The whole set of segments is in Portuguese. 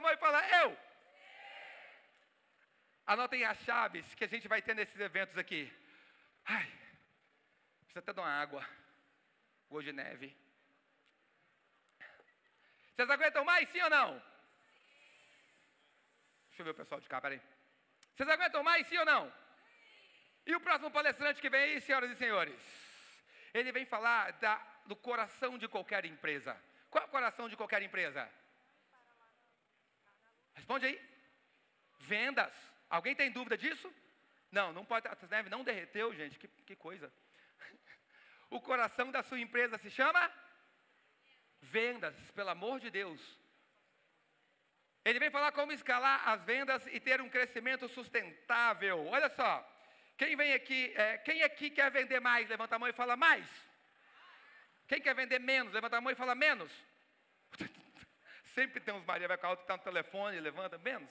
a mão e fala, eu. Anotem as chaves que a gente vai ter nesses eventos aqui. Ai, precisa até de uma água. Gosto de neve. Vocês aguentam mais, sim ou não? Deixa eu ver o pessoal de cá, peraí. Vocês aguentam mais, sim ou não? E o próximo palestrante que vem aí, senhoras e senhores? Ele vem falar do coração de qualquer empresa. Qual é o coração de qualquer empresa? Responde aí. Vendas. Alguém tem dúvida disso? Não, não pode. A neve não derreteu, gente. Que coisa. O coração da sua empresa se chama? Vendas, pelo amor de Deus. Ele vem falar como escalar as vendas e ter um crescimento sustentável. Olha só. Quem vem aqui, quem aqui quer vender mais? Levanta a mão e fala mais. Quem quer vender menos? Levanta a mão e fala menos. Sempre tem uns Maria vai com a outra que está no telefone e levanta menos.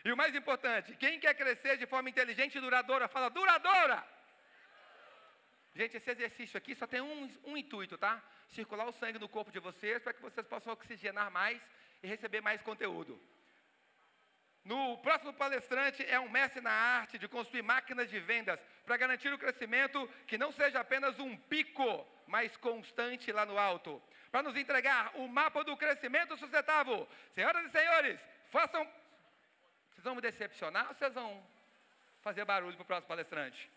E o mais importante, quem quer crescer de forma inteligente e duradoura, fala duradoura. Gente, esse exercício aqui só tem um intuito, tá? Circular o sangue no corpo de vocês para que vocês possam oxigenar mais e receber mais conteúdo. No próximo palestrante é um mestre na arte de construir máquinas de vendas para garantir o crescimento que não seja apenas um pico, mas constante lá no alto. Para nos entregar o mapa do crescimento sustentável. Senhoras e senhores, façam... Vocês vão me decepcionar ou vocês vão fazer barulho para o próximo palestrante?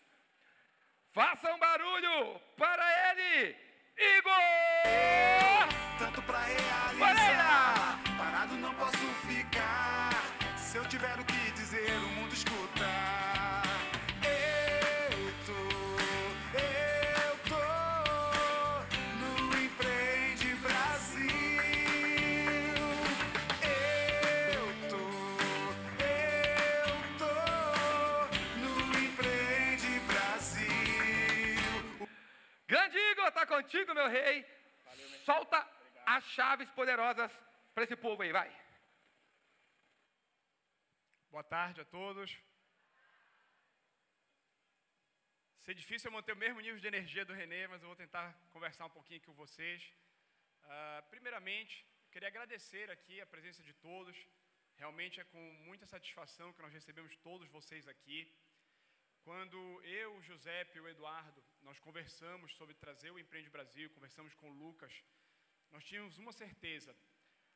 Façam barulho para ele, Igor! Tanto para realizar, Moreira! Parado não posso ficar. Se eu tiver o que dizer, o mundo escutar. Eu tô no Empreende Brasil. Eu tô no Empreende Brasil. Grande Igor, está contigo, meu rei. Valeu, meu. Solta Obrigado. as chaves poderosas para esse povo aí, vai. Boa tarde a todos. Ser difícil eu manter o mesmo nível de energia do Renê, mas eu vou tentar conversar um pouquinho aqui com vocês. Primeiramente, eu queria agradecer aqui a presença de todos. Realmente é com muita satisfação que nós recebemos todos vocês aqui. Quando eu, o Giuseppe e o Eduardo, nós conversamos sobre trazer o Empreende Brasil, conversamos com o Lucas, nós tínhamos uma certeza,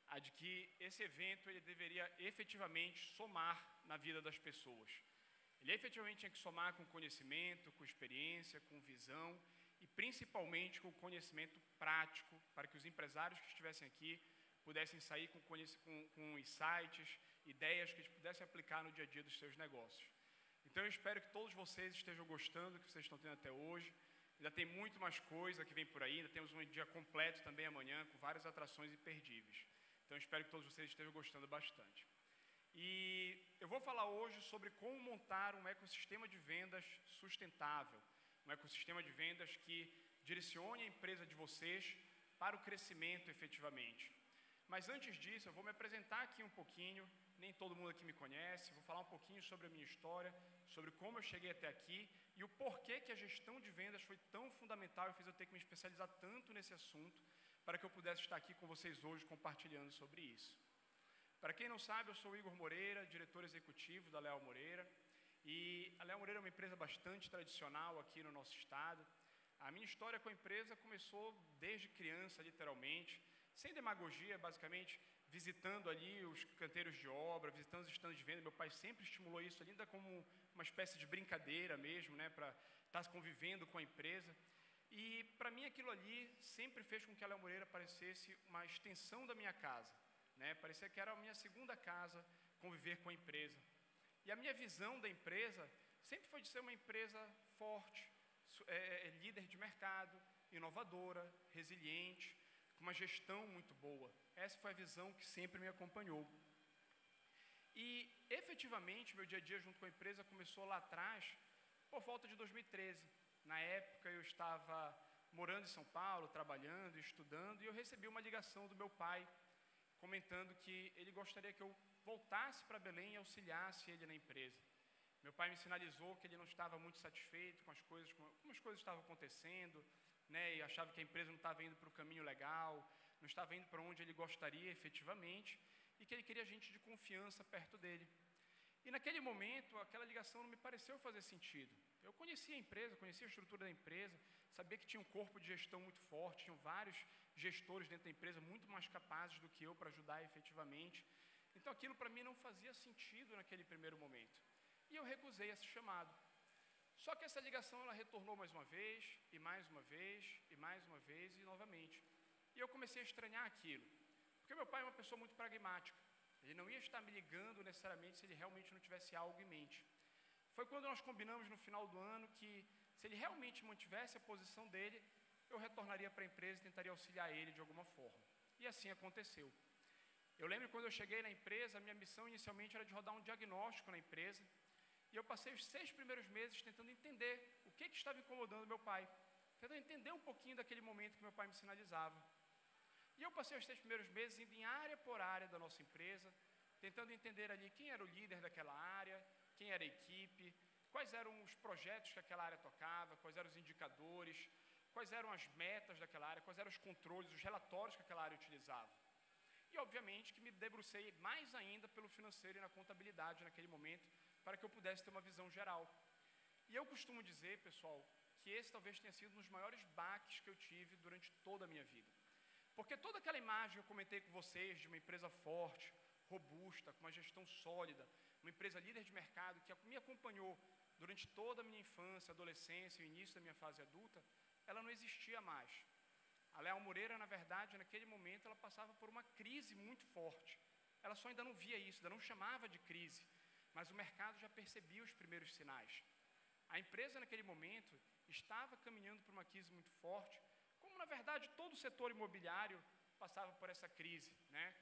a de que esse evento ele deveria efetivamente somar na vida das pessoas. Ele efetivamente tinha que somar com conhecimento, com experiência, com visão e principalmente com conhecimento prático, para que os empresários que estivessem aqui pudessem sair com insights, ideias que eles pudessem aplicar no dia a dia dos seus negócios. Então eu espero que todos vocês estejam gostando do que vocês estão tendo até hoje. Ainda tem muito mais coisa que vem por aí, ainda temos um dia completo também amanhã, com várias atrações imperdíveis. Então eu espero que todos vocês estejam gostando bastante. E eu vou falar hoje sobre como montar um ecossistema de vendas sustentável, um ecossistema de vendas que direcione a empresa de vocês para o crescimento efetivamente. Mas antes disso, eu vou me apresentar aqui um pouquinho, nem todo mundo aqui me conhece, vou falar um pouquinho sobre a minha história, sobre como eu cheguei até aqui e o porquê que a gestão de vendas foi tão fundamental e fez eu ter que me especializar tanto nesse assunto para que eu pudesse estar aqui com vocês hoje compartilhando sobre isso. Para quem não sabe, eu sou o Igor Moreira, diretor executivo da Leal Moreira, e a Leal Moreira é uma empresa bastante tradicional aqui no nosso estado. A minha história com a empresa começou desde criança, literalmente, sem demagogia, basicamente, visitando ali os canteiros de obra, visitando os estandes de venda. Meu pai sempre estimulou isso ali, ainda como uma espécie de brincadeira mesmo, né, para estar convivendo com a empresa. E, para mim, aquilo ali sempre fez com que a Leal Moreira parecesse uma extensão da minha casa, né? Parecia que era a minha segunda casa conviver com a empresa. E a minha visão da empresa sempre foi de ser uma empresa forte, líder de mercado, inovadora, resiliente, com uma gestão muito boa. Essa foi a visão que sempre me acompanhou. E, efetivamente, meu dia a dia junto com a empresa começou lá atrás, por volta de 2013. Na época, eu estava morando em São Paulo, trabalhando, estudando, e eu recebi uma ligação do meu pai, comentando que ele gostaria que eu voltasse para Belém e auxiliasse ele na empresa. Meu pai me sinalizou que ele não estava muito satisfeito com as coisas, como as coisas estavam acontecendo, né, e achava que a empresa não estava indo para o caminho legal, não estava indo para onde ele gostaria efetivamente e que ele queria gente de confiança perto dele. E naquele momento, aquela ligação não me pareceu fazer sentido. Eu conhecia a empresa, conhecia a estrutura da empresa, sabia que tinha um corpo de gestão muito forte, tinham vários gestores dentro da empresa muito mais capazes do que eu para ajudar efetivamente. Então aquilo para mim não fazia sentido naquele primeiro momento. E eu recusei esse chamado. Só que essa ligação ela retornou mais uma vez, e mais uma vez, e mais uma vez, e novamente. E eu comecei a estranhar aquilo. Porque meu pai é uma pessoa muito pragmática. Ele não ia estar me ligando necessariamente se ele realmente não tivesse algo em mente. Foi quando nós combinamos no final do ano que, se ele realmente mantivesse a posição dele, eu retornaria para a empresa e tentaria auxiliar ele de alguma forma. E assim aconteceu. Eu lembro quando eu cheguei na empresa, a minha missão inicialmente era de rodar um diagnóstico na empresa. E eu passei os 6 primeiros meses tentando entender o que estava incomodando meu pai. Tentando entender um pouquinho daquele momento que meu pai me sinalizava. E eu passei os 6 primeiros meses indo em área por área da nossa empresa, tentando entender ali quem era o líder daquela área, quem era a equipe, quais eram os projetos que aquela área tocava, quais eram os indicadores, quais eram as metas daquela área, quais eram os controles, os relatórios que aquela área utilizava. E, obviamente, que me debrucei mais ainda pelo financeiro e na contabilidade naquele momento, para que eu pudesse ter uma visão geral. E eu costumo dizer, pessoal, que esse talvez tenha sido um dos maiores baques que eu tive durante toda a minha vida. Porque toda aquela imagem que eu comentei com vocês de uma empresa forte, robusta, com uma gestão sólida, uma empresa líder de mercado que me acompanhou durante toda a minha infância, adolescência e o início da minha fase adulta, ela não existia mais. A Leal Moreira, na verdade, naquele momento, ela passava por uma crise muito forte. Ela só ainda não via isso, ainda não chamava de crise, mas o mercado já percebia os primeiros sinais. A empresa, naquele momento, estava caminhando por uma crise muito forte, como, na verdade, todo o setor imobiliário passava por essa crise, né?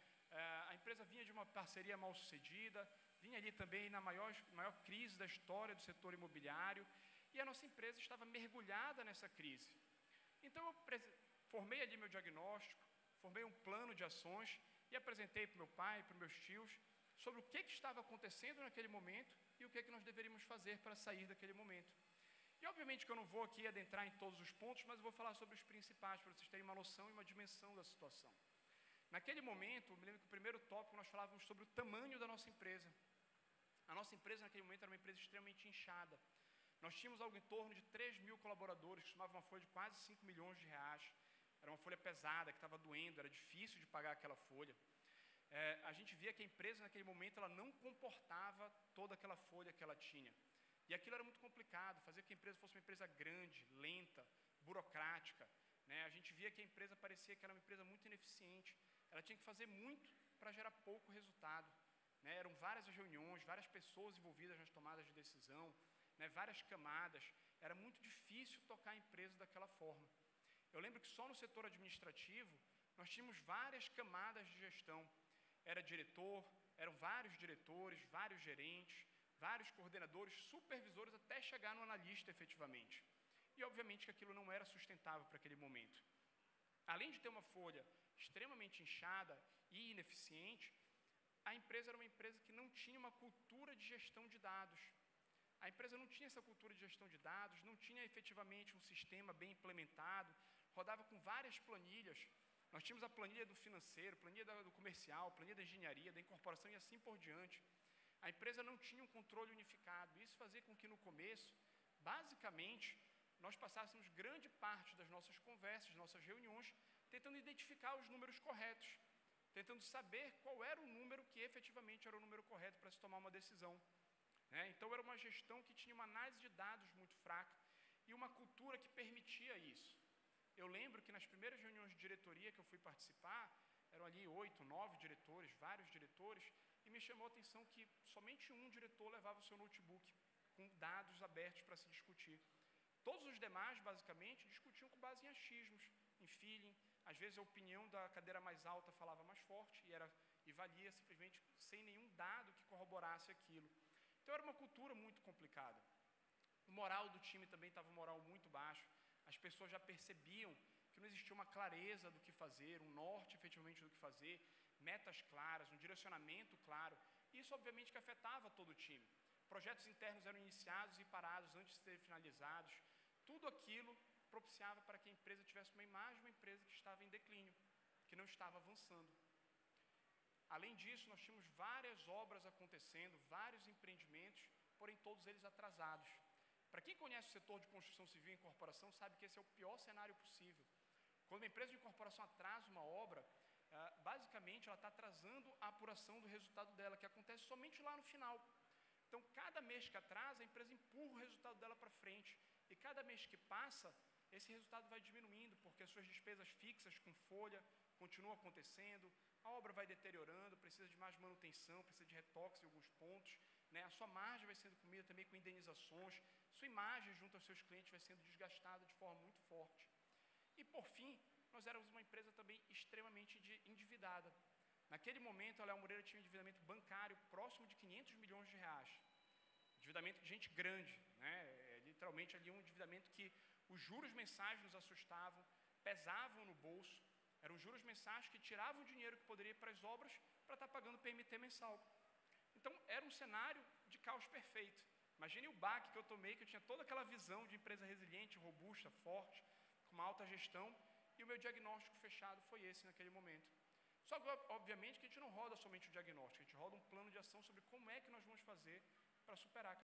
A empresa vinha de uma parceria mal sucedida, vinha ali também na maior crise da história do setor imobiliário, e a nossa empresa estava mergulhada nessa crise. Então, eu formei ali meu diagnóstico, formei um plano de ações e apresentei para o meu pai, para os meus tios, sobre o que estava acontecendo naquele momento e o que nós deveríamos fazer para sair daquele momento. E, obviamente, que eu não vou aqui adentrar em todos os pontos, mas eu vou falar sobre os principais, para vocês terem uma noção e uma dimensão da situação. Naquele momento, eu me lembro que o primeiro tópico nós falávamos sobre o tamanho da nossa empresa. A nossa empresa, naquele momento, era uma empresa extremamente inchada. Nós tínhamos algo em torno de 3.000 colaboradores, que somavam uma folha de quase 5 milhões de reais. Era uma folha pesada, que estava doendo, era difícil de pagar aquela folha. A gente via que a empresa, naquele momento, ela não comportava toda aquela folha que ela tinha. E aquilo era muito complicado, fazer que a empresa fosse uma empresa grande, lenta, burocrática, né? A gente via que a empresa parecia que era uma empresa muito ineficiente. Ela tinha que fazer muito para gerar pouco resultado, né? Eram várias reuniões, várias pessoas envolvidas nas tomadas de decisão, né? Várias camadas. Era muito difícil tocar a empresa daquela forma. Eu lembro que só no setor administrativo nós tínhamos várias camadas de gestão. Era diretor, eram vários diretores, vários gerentes, vários coordenadores, supervisores, até chegar no analista efetivamente. E, obviamente, que aquilo não era sustentável para aquele momento. Além de ter uma folha extremamente inchada e ineficiente, a empresa era uma empresa que não tinha uma cultura de gestão de dados. A empresa não tinha essa cultura de gestão de dados, não tinha efetivamente um sistema bem implementado, rodava com várias planilhas. Nós tínhamos a planilha do financeiro, planilha do comercial, planilha da engenharia, da incorporação e assim por diante. A empresa não tinha um controle unificado. Isso fazia com que no começo, basicamente, nós passássemos grande parte das nossas conversas, nossas reuniões, tentando identificar os números corretos, tentando saber qual era o número que efetivamente era o número correto para se tomar uma decisão. Então era uma gestão que tinha uma análise de dados muito fraca e uma cultura que permitia isso. Eu lembro que nas primeiras reuniões de diretoria que eu fui participar, eram ali 8, 9 diretores, vários diretores, e me chamou a atenção que somente um diretor levava o seu notebook com dados abertos para se discutir. Todos os demais, basicamente, discutiam com base em achismos, em feeling. Às vezes a opinião da cadeira mais alta falava mais forte e valia simplesmente sem nenhum dado que corroborasse aquilo. Então era uma cultura muito complicada. O moral do time também estava um moral muito baixo. As pessoas já percebiam que não existia uma clareza do que fazer, um norte efetivamente do que fazer, metas claras, um direcionamento claro. Isso, obviamente, que afetava todo o time. Projetos internos eram iniciados e parados antes de serem finalizados. Tudo aquilo propiciava para que a empresa tivesse uma imagem de uma empresa que estava em declínio, que que não estava avançando. Além disso, nós tínhamos várias obras acontecendo, vários empreendimentos, porém todos eles atrasados. Para quem conhece o setor de construção civil e incorporação, sabe que esse é o pior cenário possível. Quando uma empresa de incorporação atrasa uma obra, basicamente ela está atrasando a apuração do resultado dela, que acontece somente lá no final. Então, cada mês que atrasa, a empresa empurra o resultado dela para frente. E cada mês que passa, esse resultado vai diminuindo, porque as suas despesas fixas com folha continuam acontecendo, a obra vai deteriorando, precisa de mais manutenção, precisa de retoques em alguns pontos, né? A sua margem vai sendo comida também com indenizações, sua imagem junto aos seus clientes vai sendo desgastada de forma muito forte. E, por fim, nós éramos uma empresa também extremamente endividada. Naquele momento, a Léo Moreira tinha um endividamento bancário próximo de 500 milhões de reais. Endividamento de gente grande, né? Literalmente ali um endividamento que os juros mensais nos assustavam, pesavam no bolso. Eram juros mensais que tiravam o dinheiro que poderia ir para as obras para estar pagando PMT mensal. Então, era um cenário de caos perfeito. Imagine o baque que eu tomei, que eu tinha toda aquela visão de empresa resiliente, robusta, forte, com uma alta gestão, e o meu diagnóstico fechado foi esse naquele momento. Só que, obviamente, que a gente não roda somente o diagnóstico, a gente roda um plano de ação sobre como é que nós vamos fazer para superar.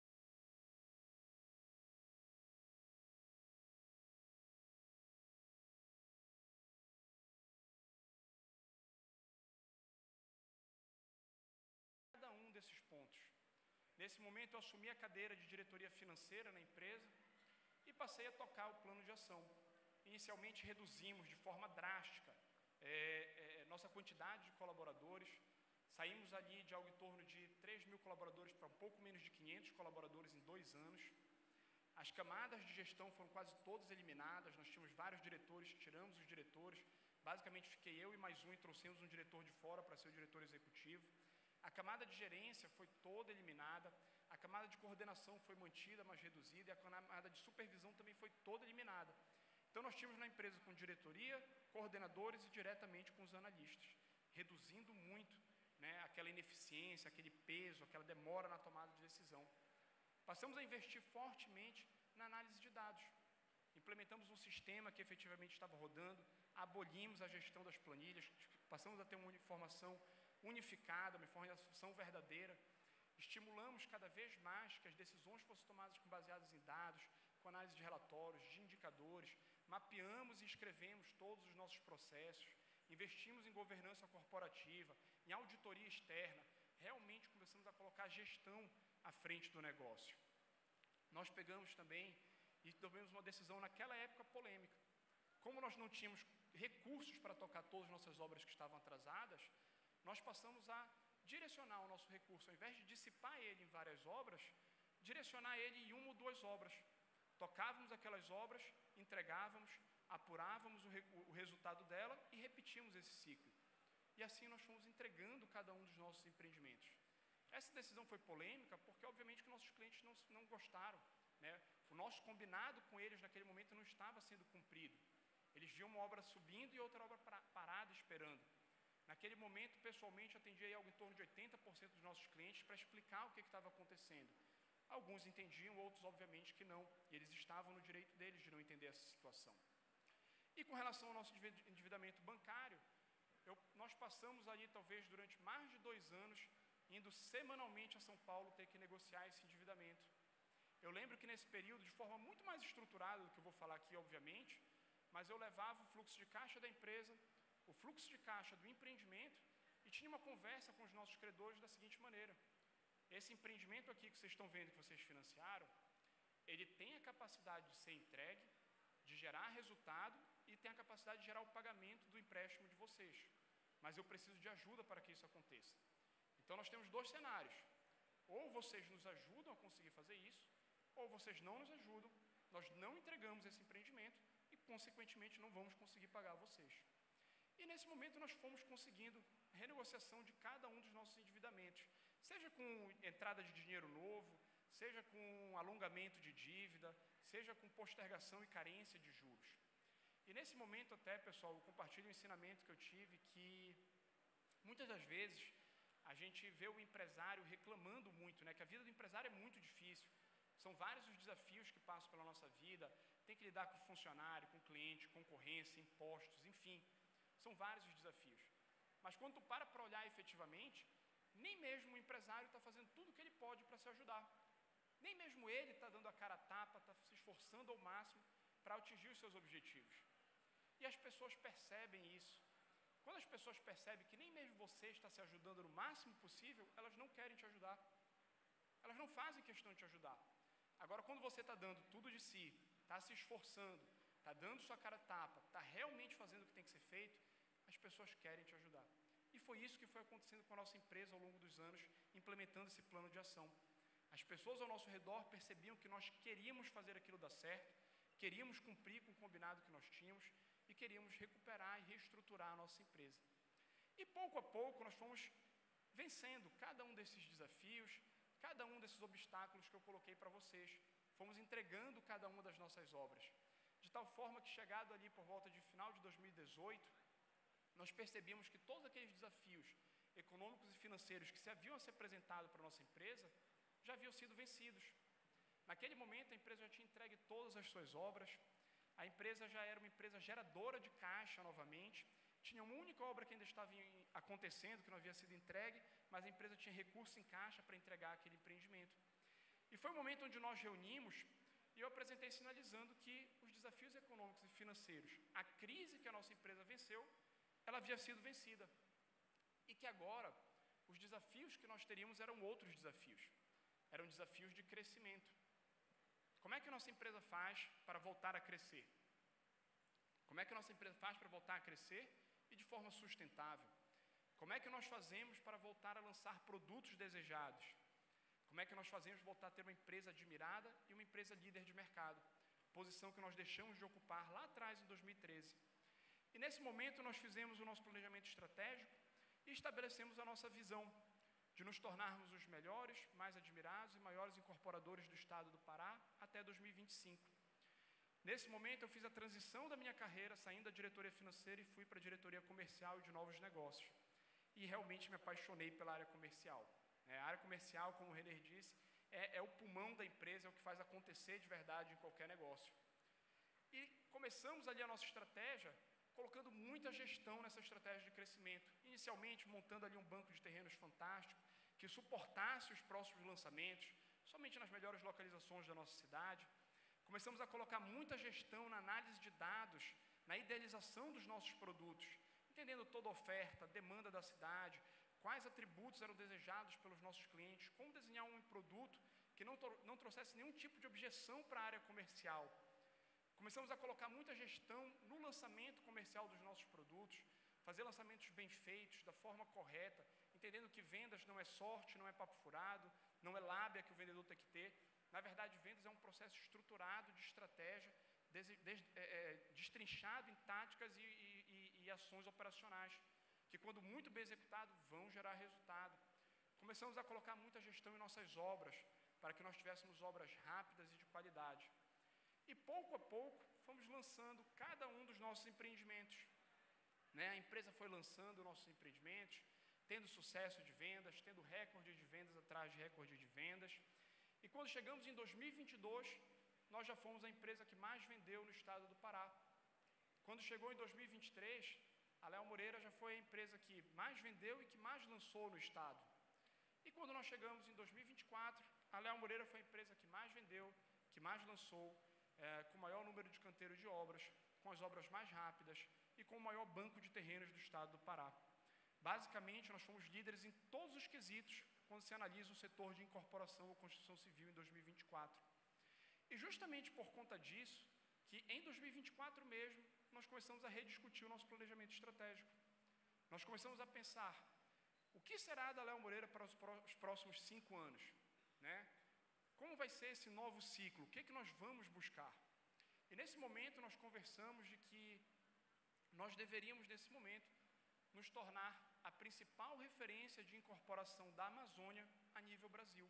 Cada um desses pontos. Nesse momento, eu assumi a cadeira de diretoria financeira na empresa e passei a tocar o plano de ação. Inicialmente, reduzimos de forma drástica nossa quantidade de colaboradores. Saímos ali de algo em torno de 3 mil colaboradores para um pouco menos de 500 colaboradores em 2 anos. As camadas de gestão foram quase todas eliminadas, nós tínhamos vários diretores, tiramos os diretores, basicamente fiquei eu e mais um e trouxemos um diretor de fora para ser o diretor executivo. A camada de gerência foi toda eliminada, a camada de coordenação foi mantida, mas reduzida, e a camada de supervisão também foi toda eliminada. Então, nós tínhamos na empresa com diretoria, coordenadores e diretamente com os analistas, reduzindo muito, né, aquela ineficiência, aquele peso, aquela demora na tomada de decisão. Passamos a investir fortemente na análise de dados. Implementamos um sistema que efetivamente estava rodando, abolimos a gestão das planilhas, passamos a ter uma informação unificada, uma informação verdadeira. Estimulamos cada vez mais que as decisões fossem tomadas baseadas em dados, com análise de relatórios, de indicadores, mapeamos e escrevemos todos os nossos processos, investimos em governança corporativa, em auditoria externa, realmente começamos a colocar a gestão à frente do negócio. Nós pegamos também e tomamos uma decisão naquela época polêmica. Como nós não tínhamos recursos para tocar todas as nossas obras que estavam atrasadas, nós passamos a direcionar o nosso recurso, ao invés de dissipar ele em várias obras, direcionar ele em 1 ou 2 obras. Tocávamos aquelas obras, entregávamos, apurávamos o resultado dela e repetíamos esse ciclo. E assim nós fomos entregando cada um dos nossos empreendimentos. Essa decisão foi polêmica porque, obviamente, que nossos clientes não gostaram, né? O nosso combinado com eles naquele momento não estava sendo cumprido. Eles viam uma obra subindo e outra obra parada esperando. Naquele momento, pessoalmente, atendi algo em torno de 80% dos nossos clientes para explicar o que estava acontecendo. Alguns entendiam, outros, obviamente, que não. E eles estavam no direito deles de não entender essa situação. E com relação ao nosso endividamento bancário, nós passamos ali, talvez, durante mais de 2 anos, indo semanalmente a São Paulo ter que negociar esse endividamento. Eu lembro que nesse período, de forma muito mais estruturada do que eu vou falar aqui, obviamente, mas eu levava o fluxo de caixa da empresa, o fluxo de caixa do empreendimento e tinha uma conversa com os nossos credores da seguinte maneira: esse empreendimento aqui que vocês estão vendo, que vocês financiaram, ele tem a capacidade de ser entregue, de gerar resultado e tem a capacidade de gerar o pagamento do empréstimo de vocês. Mas eu preciso de ajuda para que isso aconteça. Então, nós temos 2 cenários. Ou vocês nos ajudam a conseguir fazer isso, ou vocês não nos ajudam, nós não entregamos esse empreendimento e, consequentemente, não vamos conseguir pagar vocês. E, nesse momento, nós fomos conseguindo renegociação de cada um dos nossos endividamentos, seja com entrada de dinheiro novo, seja com alongamento de dívida, seja com postergação e carência de juros. E, nesse momento, até, pessoal, eu compartilho um ensinamento que eu tive, que muitas das vezes a gente vê o empresário reclamando muito, né, que a vida do empresário é muito difícil. São vários os desafios que passam pela nossa vida, tem que lidar com funcionário, com cliente, concorrência, impostos, enfim. São vários os desafios. Mas quando tu para olhar efetivamente, nem mesmo o empresário está fazendo tudo o que ele pode para se ajudar. Nem mesmo ele está dando a cara a tapa, está se esforçando ao máximo para atingir os seus objetivos. E as pessoas percebem isso. Quando as pessoas percebem que nem mesmo você está se ajudando no máximo possível, elas não querem te ajudar. Elas não fazem questão de te ajudar. Agora, quando você está dando tudo de si, está se esforçando, está dando sua cara a tapa, está realmente fazendo o que tem que ser feito, as pessoas querem te ajudar. E foi isso que foi acontecendo com a nossa empresa ao longo dos anos, implementando esse plano de ação. As pessoas ao nosso redor percebiam que nós queríamos fazer aquilo dar certo, queríamos cumprir com o combinado que nós tínhamos e queríamos recuperar e reestruturar a nossa empresa. E pouco a pouco nós fomos vencendo cada um desses desafios, cada um desses obstáculos que eu coloquei para vocês. Fomos entregando cada uma das nossas obras. De tal forma que, chegado ali por volta de final de 2018, nós percebíamos que todos aqueles desafios econômicos e financeiros que se haviam se apresentado para a nossa empresa já haviam sido vencidos. Naquele momento, a empresa já tinha entregue todas as suas obras, a empresa já era uma empresa geradora de caixa novamente, tinha uma única obra que ainda estava acontecendo, que não havia sido entregue, mas a empresa tinha recurso em caixa para entregar aquele empreendimento. E foi o momento onde nós reunimos e eu apresentei sinalizando que os desafios econômicos e financeiros, a crise que a nossa empresa venceu, ela havia sido vencida. E que agora, os desafios que nós teríamos eram outros desafios. Eram desafios de crescimento. Como é que a nossa empresa faz para voltar a crescer? Como é que a nossa empresa faz para voltar a crescer e de forma sustentável? Como é que nós fazemos para voltar a lançar produtos desejados? Como é que nós fazemos voltar a ter uma empresa admirada e uma empresa líder de mercado? Posição que nós deixamos de ocupar lá atrás, em 2013. E nesse momento nós fizemos o nosso planejamento estratégico e estabelecemos a nossa visão de nos tornarmos os melhores, mais admirados e maiores incorporadores do estado do Pará até 2025. Nesse momento eu fiz a transição da minha carreira, saindo da diretoria financeira e fui para a diretoria comercial e de novos negócios. E realmente me apaixonei pela área comercial. A área comercial, como o Renner disse, é o pulmão da empresa, é o que faz acontecer de verdade em qualquer negócio. E começamos ali a nossa estratégia, colocando muita gestão nessa estratégia de crescimento. Inicialmente, montando ali um banco de terrenos fantástico, que suportasse os próximos lançamentos, somente nas melhores localizações da nossa cidade. Começamos a colocar muita gestão na análise de dados, na idealização dos nossos produtos, entendendo toda a oferta, demanda da cidade, quais atributos eram desejados pelos nossos clientes, como desenhar um produto que não trouxesse nenhum tipo de objeção para a área comercial. Começamos a colocar muita gestão no lançamento comercial dos nossos produtos, fazer lançamentos bem feitos, da forma correta, entendendo que vendas não é sorte, não é papo furado, não é lábia que o vendedor tem que ter. Na verdade, vendas é um processo estruturado de estratégia, destrinchado em táticas e ações operacionais, que quando muito bem executado, vão gerar resultado. Começamos a colocar muita gestão em nossas obras, para que nós tivéssemos obras rápidas e de qualidade. E pouco a pouco, fomos lançando cada um dos nossos empreendimentos. A empresa foi lançando nossos empreendimentos, tendo sucesso de vendas, tendo recorde de vendas atrás de recorde de vendas. E quando chegamos em 2022, nós já fomos a empresa que mais vendeu no estado do Pará. Quando chegou em 2023, a Léo Moreira já foi a empresa que mais vendeu e que mais lançou no estado. E quando nós chegamos em 2024, a Léo Moreira foi a empresa que mais vendeu, que mais lançou, com o maior número de canteiros de obras, com as obras mais rápidas e com o maior banco de terrenos do estado do Pará. Basicamente, nós fomos líderes em todos os quesitos quando se analisa o setor de incorporação ou construção civil em 2024. E justamente por conta disso, que em 2024 mesmo, nós começamos a rediscutir o nosso planejamento estratégico. Nós começamos a pensar, o que será da Léo Moreira para os próximos 5 anos? Como vai ser esse novo ciclo? O que nós vamos buscar? E nesse momento nós conversamos de que nós deveríamos, nesse momento, nos tornar a principal referência de incorporação da Amazônia a nível Brasil.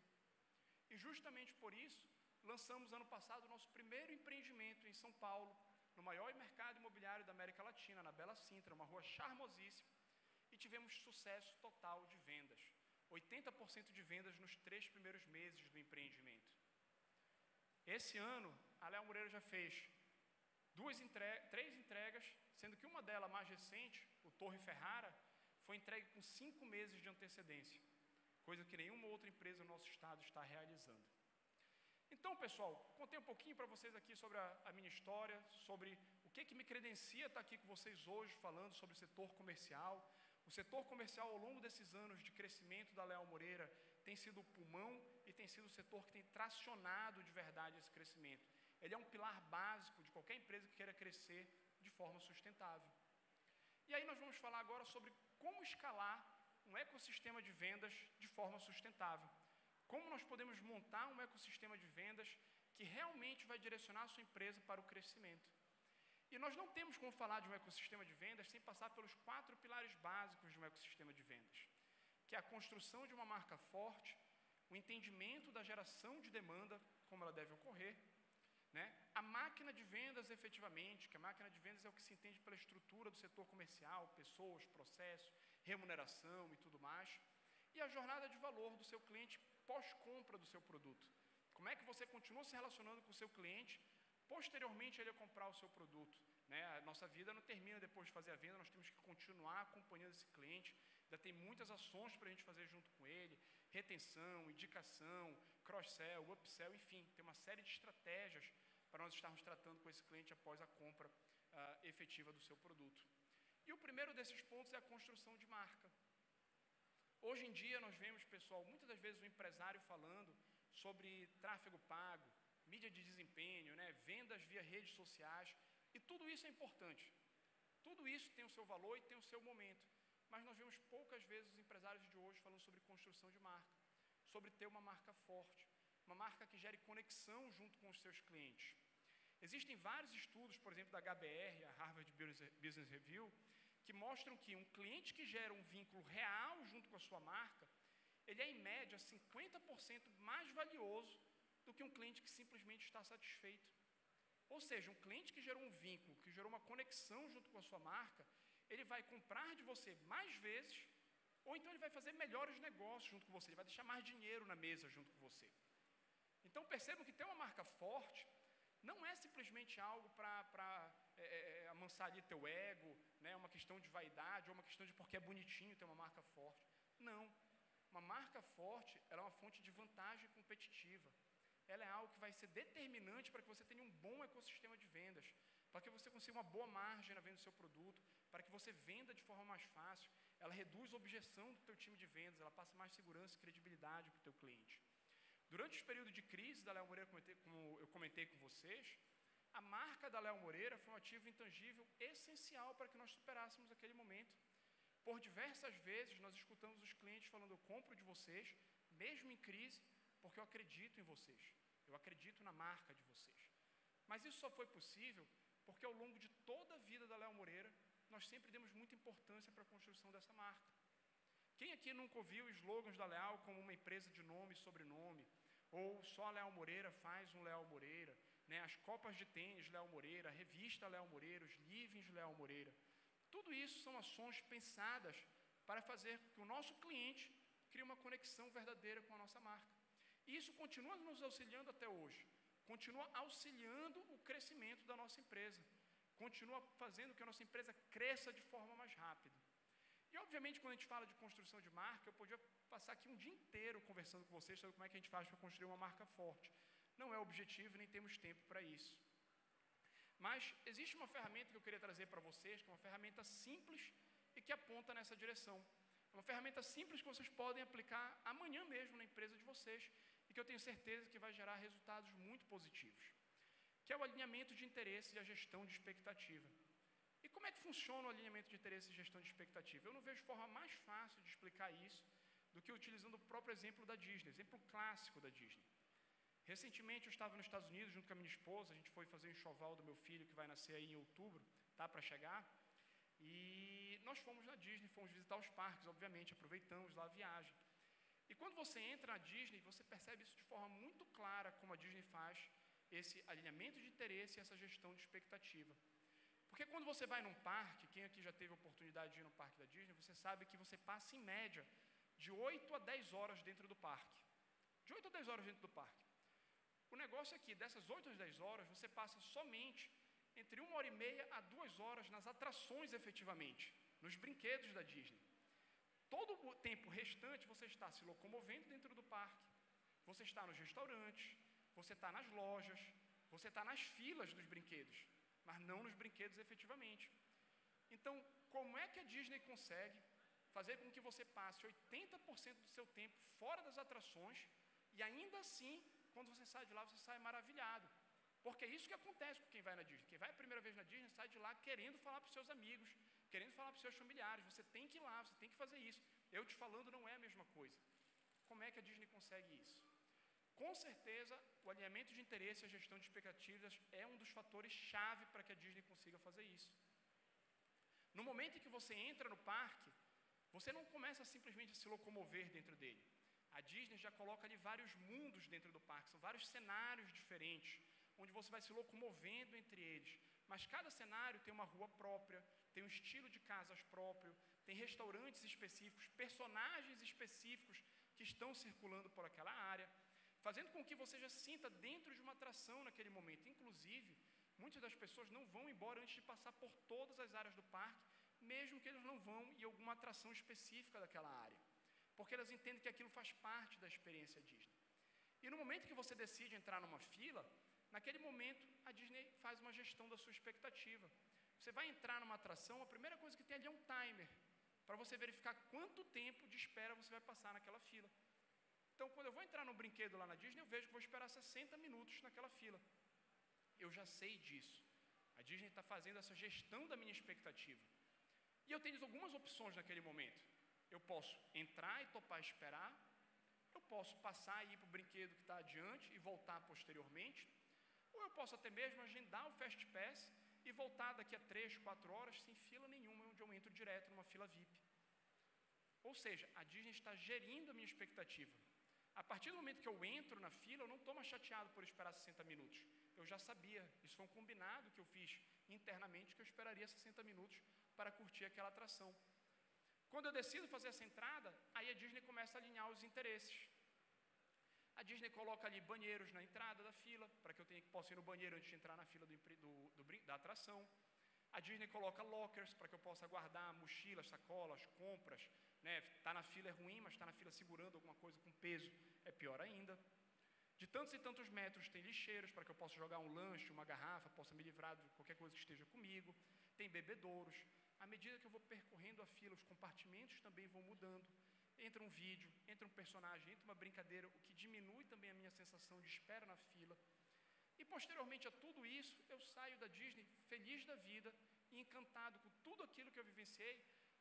E justamente por isso, lançamos ano passado o nosso primeiro empreendimento em São Paulo, no maior mercado imobiliário da América Latina, na Bela Sintra, uma rua charmosíssima, e tivemos sucesso total de vendas. 80% de vendas nos 3 primeiros meses do empreendimento. Esse ano, a Léo Moreira já fez 3 entregas, sendo que uma delas mais recente, Torre Ferrara, foi entregue com 5 meses de antecedência, coisa que nenhuma outra empresa no nosso estado está realizando. Então, pessoal, contei um pouquinho para vocês aqui sobre a minha história, sobre o que me credencia estar aqui com vocês hoje, falando sobre o setor comercial. O setor comercial, ao longo desses anos de crescimento da Leal Moreira, tem sido o pulmão e tem sido o setor que tem tracionado de verdade esse crescimento. Ele é um pilar básico de qualquer empresa que queira crescer de forma sustentável. E aí nós vamos falar agora sobre como escalar um ecossistema de vendas de forma sustentável. Como nós podemos montar um ecossistema de vendas que realmente vai direcionar a sua empresa para o crescimento. E nós não temos como falar de um ecossistema de vendas sem passar pelos 4 pilares básicos de um ecossistema de vendas, que é a construção de uma marca forte, o entendimento da geração de demanda, como ela deve ocorrer, né? A máquina de vendas efetivamente, que a máquina de vendas é o que se entende pela estrutura do setor comercial, pessoas, processos, remuneração e tudo mais, e a jornada de valor do seu cliente pós-compra do seu produto. Como é que você continua se relacionando com o seu cliente posteriormente ele comprar o seu produto, né? A nossa vida não termina depois de fazer a venda, nós temos que continuar acompanhando esse cliente, ainda tem muitas ações para a gente fazer junto com ele, retenção, indicação, cross-sell, upsell, enfim, tem uma série de estratégias para nós estarmos tratando com esse cliente após a compra efetiva do seu produto. E o primeiro desses pontos é a construção de marca. Hoje em dia nós vemos, pessoal, muitas das vezes o empresário falando sobre tráfego pago, mídia de desempenho, né, vendas via redes sociais, e tudo isso é importante. Tudo isso tem o seu valor e tem o seu momento. Mas nós vemos poucas vezes os empresários de hoje falando sobre construção de marca, sobre ter uma marca forte, uma marca que gere conexão junto com os seus clientes. Existem vários estudos, por exemplo, da HBR, a Harvard Business Review, que mostram que um cliente que gera um vínculo real junto com a sua marca, ele é em média 50% mais valioso do que um cliente que simplesmente está satisfeito. Ou seja, um cliente que gerou um vínculo, que gerou uma conexão junto com a sua marca, ele vai comprar de você mais vezes, ou então ele vai fazer melhores negócios junto com você, ele vai deixar mais dinheiro na mesa junto com você. Então percebam que ter uma marca forte não é simplesmente algo para amansar ali teu ego, né, uma questão de vaidade, ou uma questão de porque é bonitinho ter uma marca forte. Não. Uma marca forte, ela é uma fonte de vantagem competitiva. Ela é algo que vai ser determinante para que você tenha um bom ecossistema de vendas, para que você consiga uma boa margem na venda do seu produto, para que você venda de forma mais fácil. Ela reduz a objeção do teu time de vendas, ela passa mais segurança e credibilidade para o teu cliente. Durante os períodos de crise da Leal Moreira, como eu comentei com vocês, a marca da Leal Moreira foi um ativo intangível essencial para que nós superássemos aquele momento. Por diversas vezes nós escutamos os clientes falando: eu compro de vocês, mesmo em crise, porque eu acredito em vocês, eu acredito na marca de vocês. Mas isso só foi possível porque ao longo de toda a vida da Leal Moreira, nós sempre demos muita importância para a construção dessa marca. Quem aqui nunca ouviu slogans da Leal como uma empresa de nome e sobrenome, ou só a Leal Moreira faz um Leal Moreira, né? As copas de tênis Leal Moreira, a revista Leal Moreira, os livings Leal Moreira. Tudo isso são ações pensadas para fazer com que o nosso cliente crie uma conexão verdadeira com a nossa marca. E isso continua nos auxiliando até hoje, continua auxiliando o crescimento da nossa empresa, continua fazendo que a nossa empresa cresça de forma mais rápida. E, obviamente, quando a gente fala de construção de marca, eu podia passar aqui um dia inteiro conversando com vocês sobre como é que a gente faz para construir uma marca forte. Não é objetivo, nem temos tempo para isso. Mas existe uma ferramenta que eu queria trazer para vocês, que é uma ferramenta simples e que aponta nessa direção. É uma ferramenta simples que vocês podem aplicar amanhã mesmo na empresa de vocês e que eu tenho certeza que vai gerar resultados muito positivos, que é o alinhamento de interesses e a gestão de expectativa. E como é que funciona o alinhamento de interesses e gestão de expectativa? Eu não vejo forma mais fácil de explicar isso do que utilizando o próprio exemplo da Disney, exemplo clássico da Disney. Recentemente eu estava nos Estados Unidos junto com a minha esposa, a gente foi fazer o enxoval do meu filho que vai nascer aí em outubro, tá, para chegar, e nós fomos na Disney, fomos visitar os parques, obviamente, aproveitamos lá a viagem. E quando você entra na Disney, você percebe isso de forma muito clara, como a Disney faz esse alinhamento de interesse e essa gestão de expectativa. Porque quando você vai num parque, quem aqui já teve a oportunidade de ir no parque da Disney, você sabe que você passa em média de 8 a 10 horas dentro do parque. De 8 a 10 horas dentro do parque. O negócio é que dessas 8 a 10 horas, você passa somente entre 1h30 a 2 horas nas atrações efetivamente. nos brinquedos da Disney. Todo o tempo restante você está se locomovendo dentro do parque, você está nos restaurantes, você está nas lojas, você está nas filas dos brinquedos, mas não nos brinquedos efetivamente. Então, como é que a Disney consegue fazer com que você passe 80% do seu tempo fora das atrações e ainda assim, quando você sai de lá, você sai maravilhado? Porque é isso que acontece com quem vai na Disney. Quem vai a primeira vez na Disney sai de lá querendo falar para os seus amigos, querendo falar para os seus familiares. Você tem que ir lá, você tem que fazer isso. Eu te falando não é a mesma coisa. Como é que a Disney consegue isso? Com certeza, o alinhamento de interesse e a gestão de expectativas é um dos fatores-chave para que a Disney consiga fazer isso. No momento em que você entra no parque, você não começa simplesmente a se locomover dentro dele. A Disney já coloca ali vários mundos dentro do parque, são vários cenários diferentes, onde você vai se locomovendo entre eles. Mas cada cenário tem uma rua própria, tem um estilo de casas próprio, tem restaurantes específicos, personagens específicos que estão circulando por aquela área, fazendo com que você já se sinta dentro de uma atração naquele momento. Inclusive, muitas das pessoas não vão embora antes de passar por todas as áreas do parque, mesmo que eles não vão em alguma atração específica daquela área, porque elas entendem que aquilo faz parte da experiência Disney. E no momento que você decide entrar numa fila, naquele momento a Disney faz uma gestão da sua expectativa. Você vai entrar numa atração, a primeira coisa que tem ali é um timer, para você verificar quanto tempo de espera você vai passar naquela fila. Então, quando eu vou entrar no brinquedo lá na Disney, eu vejo que vou esperar 60 minutos naquela fila. Eu já sei disso. A Disney está fazendo essa gestão da minha expectativa. E eu tenho algumas opções naquele momento. Eu posso entrar e topar esperar, eu posso passar e ir para o brinquedo que está adiante e voltar posteriormente, ou eu posso até mesmo agendar o Fast Pass e voltar daqui a 3, 4 horas sem fila nenhuma, onde eu entro direto numa fila VIP. Ou seja, a Disney está gerindo a minha expectativa. A partir do momento que eu entro na fila, eu não estou mais chateado por esperar 60 minutos. Eu já sabia, isso foi um combinado que eu fiz internamente, que eu esperaria 60 minutos para curtir aquela atração. Quando eu decido fazer essa entrada, aí a Disney começa a alinhar os interesses. A Disney coloca ali banheiros na entrada da fila, para que eu possa ir no banheiro antes de entrar na fila da atração. A Disney coloca lockers, para que eu possa guardar mochilas, sacolas, compras. Tá na fila é ruim, mas está na fila segurando alguma coisa com peso, é pior ainda. De tantos e tantos metros tem lixeiros, para que eu possa jogar um lanche, uma garrafa, possa me livrar de qualquer coisa que esteja comigo. Tem bebedouros. À medida que eu vou percorrendo a fila, os compartimentos também vão mudando. Entra um vídeo, entra um personagem, entra uma brincadeira, o que diminui também a minha sensação de espera na fila. E posteriormente a tudo isso, eu saio da Disney feliz da vida e encantado com tudo aquilo que eu vivenciei,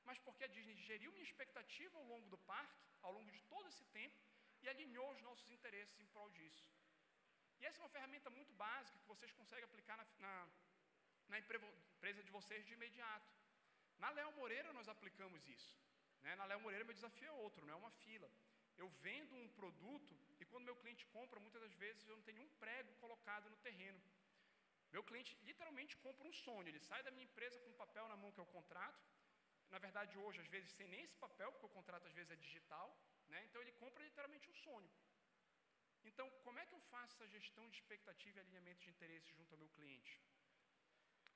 mas porque a Disney geriu minha expectativa ao longo do parque, ao longo de todo esse tempo, e alinhou os nossos interesses em prol disso. E essa é uma ferramenta muito básica que vocês conseguem aplicar na empresa de vocês de imediato. Na Léo Moreira nós aplicamos isso. Na Léo Moreira meu desafio é outro, não é uma fila. Eu vendo um produto e quando meu cliente compra, muitas das vezes eu não tenho um prego colocado no terreno. Meu cliente literalmente compra um sonho, ele sai da minha empresa com um papel na mão que é o contrato. Na verdade hoje, às vezes, sem nem esse papel, porque o contrato às vezes é digital, então ele compra literalmente um sonho. Então, como é que eu faço essa gestão de expectativa e alinhamento de interesses junto ao meu cliente?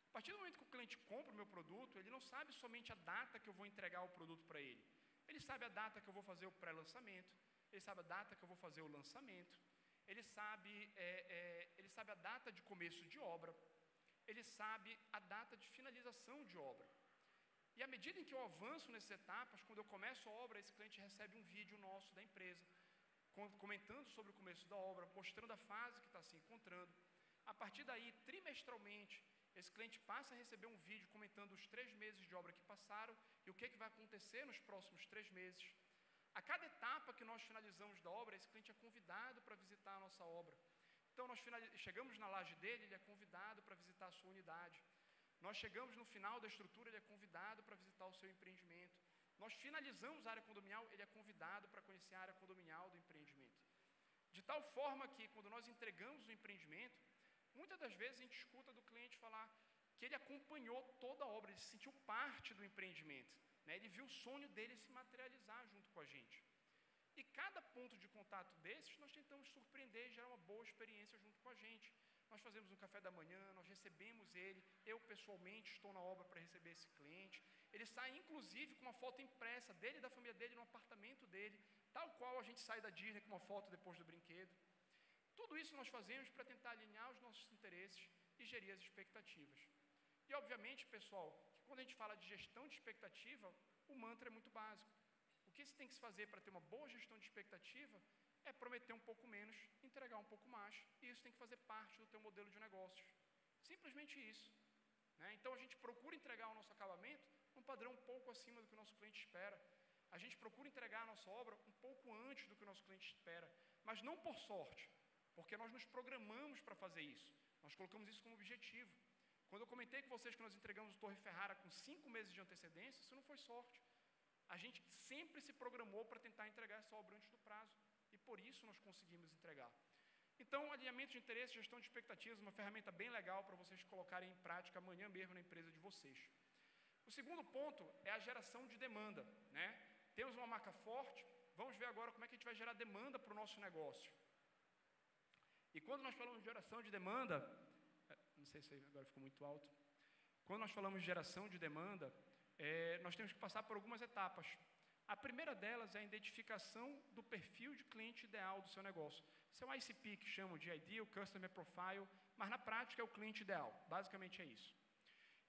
A partir do momento que o cliente compra o meu produto, ele não sabe somente a data que eu vou entregar o produto para ele. Ele sabe a data que eu vou fazer o pré-lançamento, ele sabe a data que eu vou fazer o lançamento, ele sabe a data de começo de obra, ele sabe a data de finalização de obra. E à medida em que eu avanço nessas etapas, quando eu começo a obra, esse cliente recebe um vídeo nosso da empresa, comentando sobre o começo da obra, mostrando a fase que está se encontrando. A partir daí, trimestralmente, esse cliente passa a receber um vídeo comentando os 3 meses de obra que passaram e o que vai acontecer nos próximos 3 meses. A cada etapa que nós finalizamos da obra, esse cliente é convidado para visitar a nossa obra. Então, nós chegamos na laje dele, ele é convidado para visitar a sua unidade. Nós chegamos no final da estrutura, ele é convidado para visitar o seu empreendimento. Nós finalizamos a área condominial, ele é convidado para conhecer a área condominial do empreendimento. De tal forma que, quando nós entregamos o empreendimento, muitas das vezes a gente escuta do cliente falar que ele acompanhou toda a obra, ele se sentiu parte do empreendimento. Ele viu o sonho dele se materializar junto com a gente. E cada ponto de contato desses, nós tentamos surpreender e gerar uma boa experiência junto com a gente. nós fazemos um café da manhã, nós recebemos ele, eu pessoalmente estou na obra para receber esse cliente. Ele sai, inclusive, com uma foto impressa dele e da família dele no apartamento dele, tal qual a gente sai da Disney com uma foto depois do brinquedo. Tudo isso nós fazemos para tentar alinhar os nossos interesses e gerir as expectativas. E, obviamente, pessoal, que quando a gente fala de gestão de expectativa, o mantra é muito básico. O que se tem que se fazer para ter uma boa gestão de expectativa é prometer um pouco menos, entregar um pouco mais, e isso tem que fazer parte do teu modelo de negócios. Simplesmente isso. Né? Então, a gente procura entregar o nosso acabamento num padrão um pouco acima do que o nosso cliente espera. A gente procura entregar a nossa obra um pouco antes do que o nosso cliente espera, mas não por sorte, porque nós nos programamos para fazer isso. Nós colocamos isso como objetivo. Quando eu comentei com vocês que nós entregamos o Torre Ferrara com 5 meses de antecedência, isso não foi sorte. A gente sempre se programou para tentar entregar essa obra antes do prazo. E por isso nós conseguimos entregar. Então, alinhamento de interesse, gestão de expectativas, uma ferramenta bem legal para vocês colocarem em prática amanhã mesmo na empresa de vocês. O segundo ponto é a geração de demanda. Né? Temos uma marca forte, vamos ver agora como é que a gente vai gerar demanda para o nosso negócio. E quando nós falamos de geração de demanda, não sei se agora ficou muito alto, quando nós falamos de geração de demanda, nós temos que passar por algumas etapas. A primeira delas é a identificação do perfil de cliente ideal do seu negócio. Isso é um ICP que chamam de Ideal Customer Profile, mas na prática é o cliente ideal. Basicamente é isso.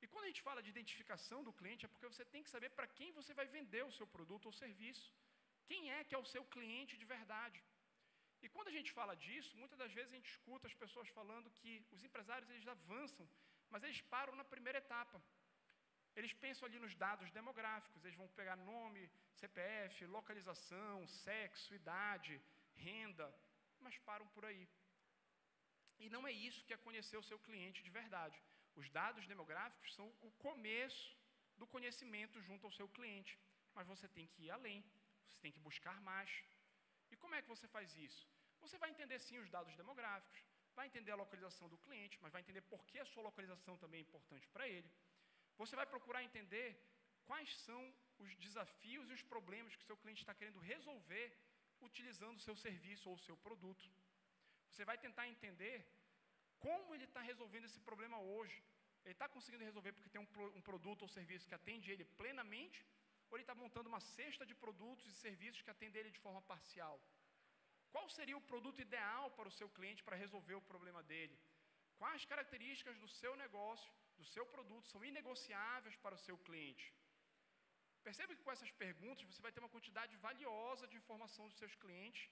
E quando a gente fala de identificação do cliente, é porque você tem que saber para quem você vai vender o seu produto ou serviço. Quem é que é o seu cliente de verdade? E quando a gente fala disso, muitas das vezes a gente escuta as pessoas falando que os empresários eles avançam, mas eles param na primeira etapa. Eles pensam ali nos dados demográficos, eles vão pegar nome, CPF, localização, sexo, idade, renda, mas param por aí. E não é isso que é conhecer o seu cliente de verdade. Os dados demográficos são o começo do conhecimento junto ao seu cliente, mas você tem que ir além, você tem que buscar mais. E como é que você faz isso? Você vai entender sim os dados demográficos, vai entender a localização do cliente, mas vai entender por que a sua localização também é importante para ele. Você vai procurar entender quais são os desafios e os problemas que o seu cliente está querendo resolver utilizando o seu serviço ou o seu produto. Você vai tentar entender como ele está resolvendo esse problema hoje. Ele está conseguindo resolver porque tem um produto ou serviço que atende ele plenamente, ou ele está montando uma cesta de produtos e serviços que atendem ele de forma parcial? Qual seria o produto ideal para o seu cliente para resolver o problema dele? Quais características do seu negócio, do seu produto, são inegociáveis para o seu cliente? Perceba que com essas perguntas você vai ter uma quantidade valiosa de informação dos seus clientes,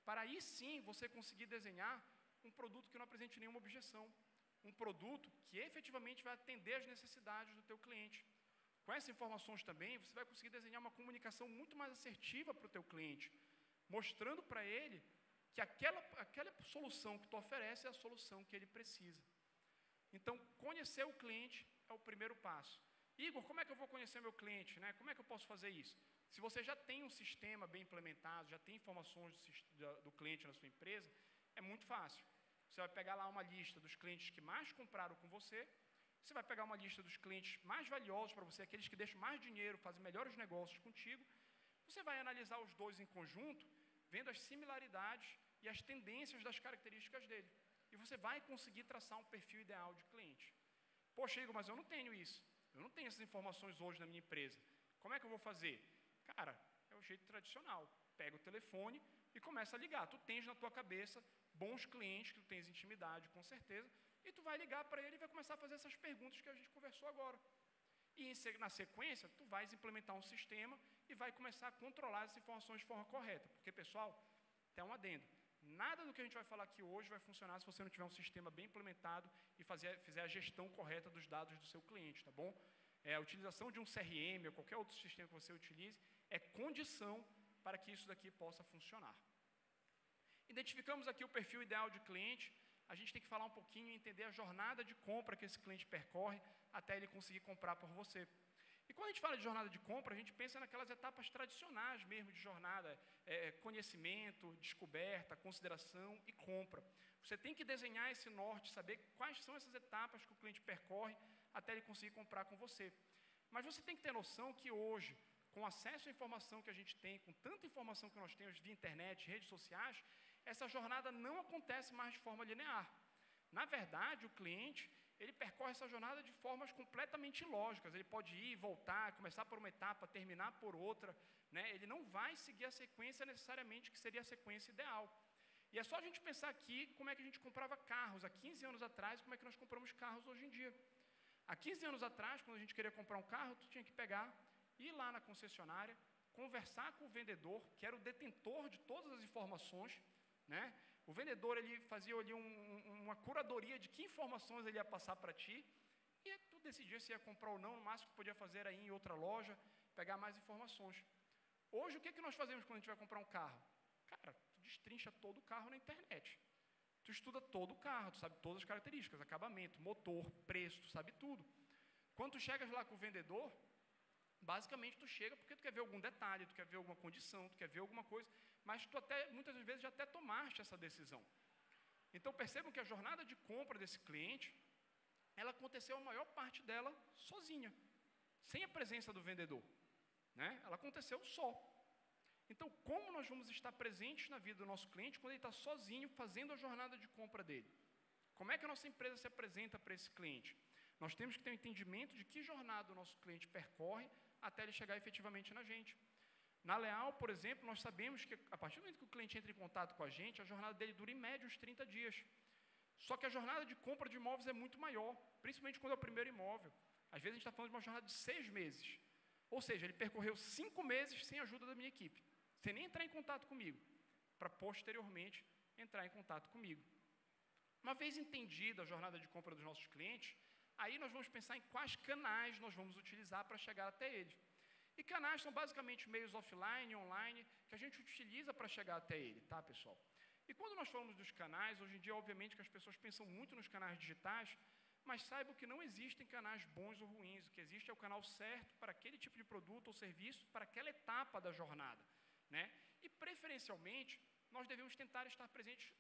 para aí sim você conseguir desenhar um produto que não apresente nenhuma objeção, um produto que efetivamente vai atender às necessidades do teu cliente. Com essas informações também, você vai conseguir desenhar uma comunicação muito mais assertiva para o teu cliente, mostrando para ele que aquela solução que tu oferece é a solução que ele precisa. Então, conhecer o cliente é o primeiro passo. Igor, como é que eu vou conhecer meu cliente? Né? Como é que eu posso fazer isso? Se você já tem um sistema bem implementado, já tem informações do cliente na sua empresa, é muito fácil. Você vai pegar lá uma lista dos clientes que mais compraram com você, você vai pegar uma lista dos clientes mais valiosos para você, aqueles que deixam mais dinheiro, fazem melhores negócios contigo. Você vai analisar os dois em conjunto, vendo as similaridades e as tendências das características dele. E você vai conseguir traçar um perfil ideal de cliente. Poxa, Igor, mas eu não tenho isso. Eu não tenho essas informações hoje na minha empresa. Como é que eu vou fazer? Cara, é o jeito tradicional. Pega o telefone e começa a ligar. Tu tens na tua cabeça bons clientes, que tu tens intimidade, com certeza, e tu vai ligar para ele e vai começar a fazer essas perguntas que a gente conversou agora. E na sequência, tu vais implementar um sistema e vai começar a controlar essas informações de forma correta. Porque, pessoal, tem um adendo. Nada do que a gente vai falar aqui hoje vai funcionar se você não tiver um sistema bem implementado e fizer a gestão correta dos dados do seu cliente, tá bom? A utilização de um CRM ou qualquer outro sistema que você utilize é condição para que isso daqui possa funcionar. Identificamos aqui o perfil ideal de cliente. A gente tem que falar um pouquinho e entender a jornada de compra que esse cliente percorre até ele conseguir comprar por você. E quando a gente fala de jornada de compra, a gente pensa naquelas etapas tradicionais mesmo de jornada, conhecimento, descoberta, consideração e compra. Você tem que desenhar esse norte, saber quais são essas etapas que o cliente percorre até ele conseguir comprar com você. Mas você tem que ter noção que hoje, com acesso à informação que a gente tem, com tanta informação que nós temos via internet, redes sociais, essa jornada não acontece mais de forma linear. Na verdade, o cliente, ele percorre essa jornada de formas completamente ilógicas. Ele pode ir, voltar, começar por uma etapa, terminar por outra, né? Ele não vai seguir a sequência necessariamente que seria a sequência ideal. E é só a gente pensar aqui como é que a gente comprava carros há 15 anos atrás, como é que nós compramos carros hoje em dia. Há 15 anos atrás, quando a gente queria comprar um carro, tu tinha que pegar, ir lá na concessionária, conversar com o vendedor, que era o detentor de todas as informações, né? O vendedor, ele fazia ali uma curadoria de que informações ele ia passar para ti, e tu decidia se ia comprar ou não. No máximo que podia fazer aí em outra loja, pegar mais informações. Hoje, o que nós fazemos quando a gente vai comprar um carro? Cara, tu destrincha todo o carro na internet. Tu estuda todo o carro, tu sabe todas as características, acabamento, motor, preço, tu sabe tudo. Quando tu chegas lá com o vendedor, basicamente tu chega porque tu quer ver algum detalhe, tu quer ver alguma condição, tu quer ver alguma coisa, mas tu até, muitas vezes, já até tomaste essa decisão. Então percebam que a jornada de compra desse cliente, ela aconteceu a maior parte dela sozinha, sem a presença do vendedor, né? Ela aconteceu só. Então, como nós vamos estar presentes na vida do nosso cliente quando ele está sozinho fazendo a jornada de compra dele? Como é que a nossa empresa se apresenta para esse cliente? Nós temos que ter um entendimento de que jornada o nosso cliente percorre até ele chegar efetivamente na gente. Na Leal, por exemplo, nós sabemos que a partir do momento que o cliente entra em contato com a gente, a jornada dele dura em média uns 30 dias. Só que a jornada de compra de imóveis é muito maior, principalmente quando é o primeiro imóvel. Às vezes a gente está falando de uma jornada de 6 meses. Ou seja, ele percorreu 5 meses sem a ajuda da minha equipe, sem nem entrar em contato comigo, para posteriormente entrar em contato comigo. Uma vez entendida a jornada de compra dos nossos clientes, aí nós vamos pensar em quais canais nós vamos utilizar para chegar até eles. E canais são basicamente meios offline e online que a gente utiliza para chegar até ele, tá, pessoal? E quando nós falamos dos canais, hoje em dia, obviamente, que as pessoas pensam muito nos canais digitais, mas saibam que não existem canais bons ou ruins. O que existe é o canal certo para aquele tipo de produto ou serviço, para aquela etapa da jornada, né? E, preferencialmente, nós devemos tentar estar presentes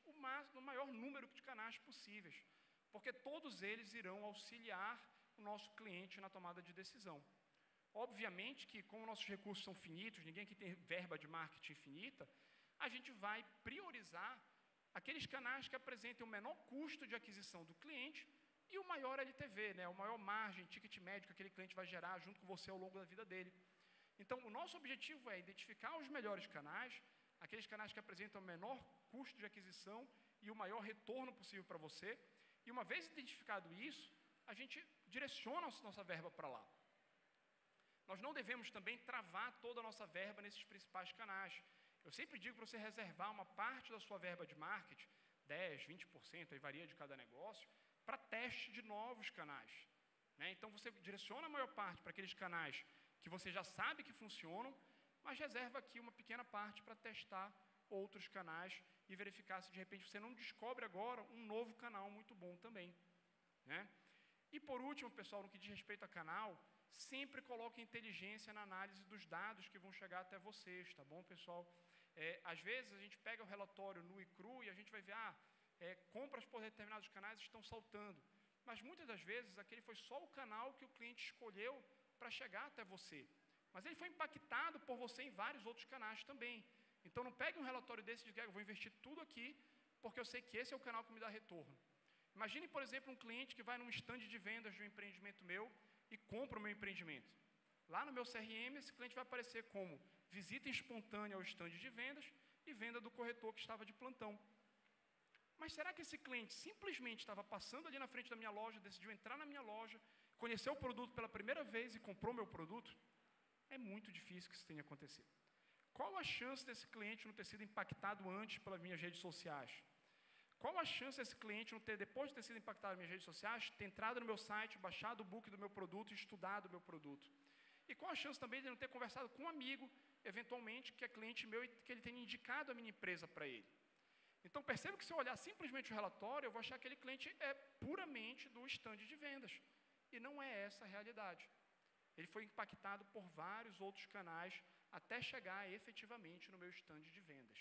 no maior número de canais possíveis, porque todos eles irão auxiliar o nosso cliente na tomada de decisão. Obviamente que, como nossos recursos são finitos, ninguém aqui tem verba de marketing infinita, a gente vai priorizar aqueles canais que apresentem o menor custo de aquisição do cliente e o maior LTV, né, o maior margem, ticket médio que aquele cliente vai gerar junto com você ao longo da vida dele. Então, o nosso objetivo é identificar os melhores canais, aqueles canais que apresentam o menor custo de aquisição e o maior retorno possível para você. E uma vez identificado isso, a gente direciona a nossa verba para lá. Nós não devemos também travar toda a nossa verba nesses principais canais. Eu sempre digo para você reservar uma parte da sua verba de marketing, 10%, 20%, aí varia de cada negócio, para teste de novos canais, né? Então, você direciona a maior parte para aqueles canais que você já sabe que funcionam, mas reserva aqui uma pequena parte para testar outros canais e verificar se, de repente, você não descobre agora um novo canal muito bom também, né? E, por último, pessoal, no que diz respeito a canal, sempre coloque inteligência na análise dos dados que vão chegar até vocês, tá bom, pessoal? Às vezes, a gente pega o relatório nu e cru e a gente vai ver, compras por determinados canais estão saltando. Mas, muitas das vezes, aquele foi só o canal que o cliente escolheu para chegar até você. Mas ele foi impactado por você em vários outros canais também. Então, não pegue um relatório desse e diga, eu vou investir tudo aqui, porque eu sei que esse é o canal que me dá retorno. Imagine, por exemplo, um cliente que vai num stand de vendas de um empreendimento meu e compra o meu empreendimento. Lá no meu CRM, esse cliente vai aparecer como visita espontânea ao stand de vendas e venda do corretor que estava de plantão. Mas será que esse cliente simplesmente estava passando ali na frente da minha loja, decidiu entrar na minha loja, conheceu o produto pela primeira vez e comprou meu produto? É muito difícil que isso tenha acontecido. Qual a chance desse cliente não ter sido impactado antes pelas minhas redes sociais? Qual a chance desse cliente não ter, depois de ter sido impactado nas minhas redes sociais, ter entrado no meu site, baixado o book do meu produto e estudado o meu produto? E qual a chance também de não ter conversado com um amigo, eventualmente, que é cliente meu e que ele tenha indicado a minha empresa para ele? Então, perceba que se eu olhar simplesmente o relatório, eu vou achar que aquele cliente é puramente do stand de vendas. E não é essa a realidade. Ele foi impactado por vários outros canais até chegar efetivamente no meu stand de vendas.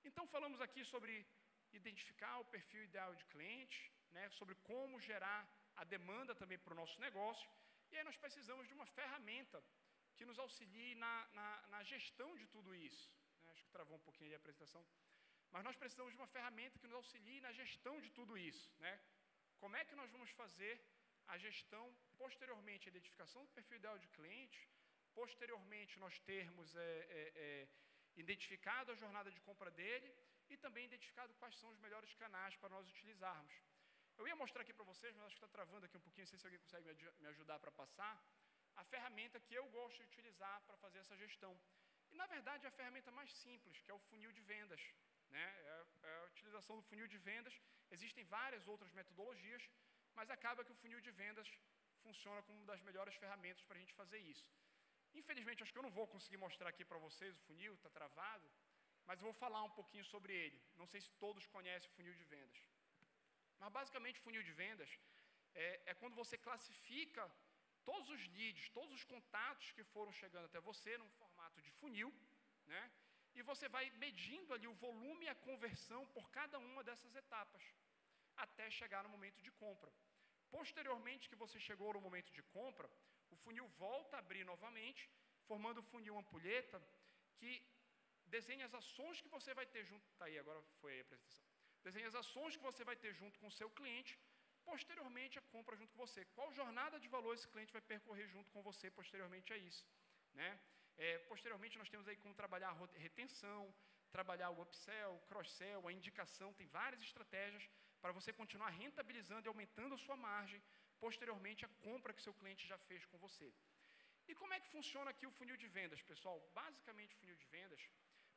Então, falamos aqui sobre identificar o perfil ideal de cliente, né, sobre como gerar a demanda também para o nosso negócio. E aí nós precisamos de uma ferramenta que nos auxilie na gestão de tudo isso. Acho que travou um pouquinho ali a apresentação. mas nós precisamos de uma ferramenta que nos auxilie na gestão de tudo isso, né? Como é que nós vamos fazer a gestão, posteriormente, a identificação do perfil ideal de cliente, posteriormente nós termos identificado a jornada de compra dele e também identificado quais são os melhores canais para nós utilizarmos. Eu ia mostrar aqui para vocês, mas acho que está travando aqui um pouquinho, não sei se alguém consegue me ajudar para passar, a ferramenta que eu gosto de utilizar para fazer essa gestão. E, na verdade, é a ferramenta mais simples, que é o funil de vendas, né? É a utilização do funil de vendas. Existem várias outras metodologias, mas acaba que o funil de vendas funciona como uma das melhores ferramentas para a gente fazer isso. Infelizmente, acho que eu não vou conseguir mostrar aqui para vocês o funil, está travado, mas eu vou falar um pouquinho sobre ele. Não sei se todos conhecem o funil de vendas. Mas, basicamente, o funil de vendas é quando você classifica todos os leads, todos os contatos que foram chegando até você num formato de funil, né? E você vai medindo ali o volume e a conversão por cada uma dessas etapas, até chegar no momento de compra. Posteriormente que você chegou no momento de compra, o funil volta a abrir novamente, formando o funil ampulheta, que desenha as ações que você vai ter junto... Tá aí, agora foi a apresentação. Desenha as ações que você vai ter junto com o seu cliente, posteriormente a compra junto com você. Qual jornada de valor esse cliente vai percorrer junto com você posteriormente a isso, né? Posteriormente nós temos aí como trabalhar a retenção, trabalhar o upsell, cross-sell, a indicação, tem várias estratégias para você continuar rentabilizando e aumentando a sua margem, posteriormente a compra que seu cliente já fez com você. E como é que funciona aqui o funil de vendas, pessoal? Basicamente o funil de vendas,